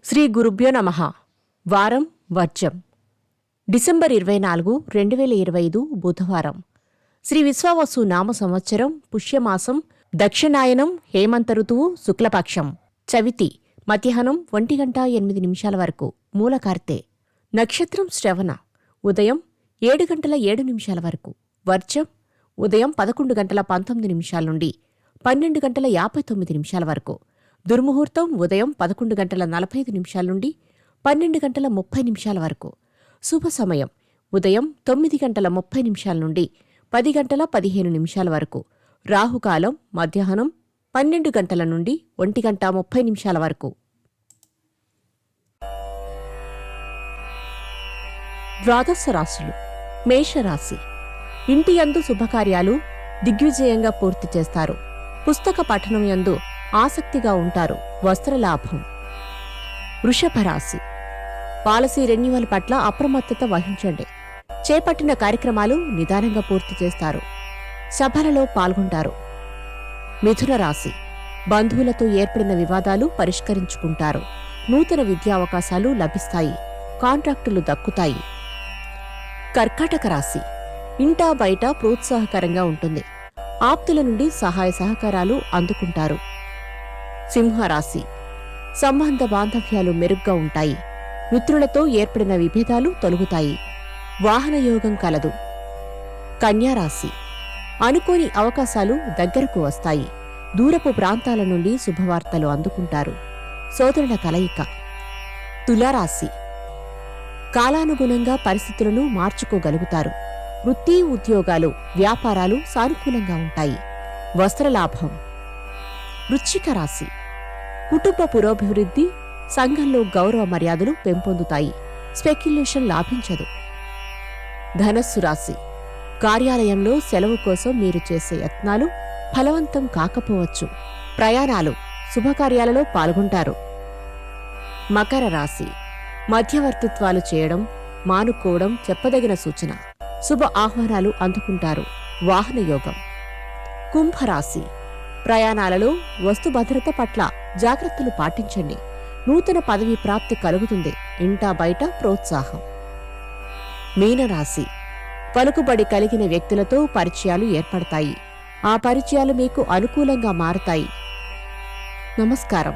శ్రీ గురుభ్యో నమః. వారం వర్జం. డిసెంబర్ 24, 2025 బుధవారం. శ్రీ విశ్వావసు నామ సంవత్సరం పుష్యమాసం దక్షిణాయనం హేమంత ఋతువు శుక్లపక్షం. చవితి మధ్యాహ్నం 1:08 వరకు. మూలకార్తె. నక్షత్రం శ్రవణ. ఉదయం 7:07 వరకు. వర్జం ఉదయం 11:19 నుండి 12:59 వరకు. దుర్ముహూర్తం ఉదయం 11:45 నుండి 12:30 వరకు. శుభ సమయం ఉదయం 9:30 నుండి 10:15 వరకు. రాహుకాలం మధ్యాహ్నం 12 గంటల నుండి 1:30 వరకు. ద్వాదశ రాశులు. మేషరాశి. ఇంటి యందు శుభకార్యాలు దిగ్విజయంగా పూర్తి చేస్తారు. పుస్తక పఠనం యందు ఆసక్తిగా ఉంటారు. వస్త్రలాభం. వృషభరాశి. పాలసీ రెన్యువల్ పట్ల అప్రమత్తత వహించండి. చేపట్టిన కార్యక్రమాలు నిదానంగా పూర్తి చేస్తారు. సభలలో పాల్గొంటారు. మిథున రాశి. బంధువులతో ఏర్పడిన వివాదాలు పరిష్కరించుకుంటారు. నూతన విద్యావకాశాలు లభిస్తాయి. కాంట్రాక్టులు దక్కుతాయి. కర్కాటక రాశి. ఇంటా బయట ప్రోత్సాహకరంగా ఉంటుంది. ఆప్తుల నుండి సహాయ సహకారాలు అందుకుంటారు. సింహరాశి. సంబంధ బాంధవ్యాలు మెరుగ్గా ఉంటాయి. మిత్రులతో ఏర్పడిన విభేదాలు తొలగుతాయి. వాహనయోగం కలదు. కన్యారాశి. అనుకోని అవకాశాలు దగ్గరకు వస్తాయి. దూరపు ప్రాంతాల నుండి శుభవార్తలు అందుకుంటారు. సోదరుల కలయిక. తులారాశి. కాలానుగుణంగా పరిస్థితులను మార్చుకోగలుగుతారు. వృత్తి, ఉద్యోగాలు, వ్యాపారాలు సానుకూలంగా ఉంటాయి. వస్త్రలాభం. వృశ్చిక రాశి. కుటుంబ పురోభివృద్ధి, సంఘంలో గౌరవ మర్యాదలు పెంపొందుతాయి. స్పెక్యులేషన్ లాభించదు. ధనస్సు రాశి. కార్యాలయంలో సెలవు కోసం మీరు చేసే యత్నాలు ఫలవంతం కాకపోవచ్చు. ప్రయాణాలు, శుభకార్యాలలో పాల్గొంటారు. మకర రాశి. మధ్యవర్తిత్వాలు చేయడం మానుకోవడం చెప్పదగిన సూచన. శుభ ఆహ్వానాలు అందుకుంటారు. వాహనయోగం. కుంభరాశి. ప్రయాణాలలో వస్తు భద్రత పట్ల జాగ్రత్తలు పాటించండి. నూతన పదవి ప్రాప్తి కలుగుతుంది. ఇంటా బయట ప్రోత్సాహం. మీనరాశి. పలుకుబడి కలిగిన వ్యక్తులతో పరిచయాలు ఏర్పడతాయి. ఆ పరిచయాలు మీకు అనుకూలంగా మారతాయి. నమస్కారం.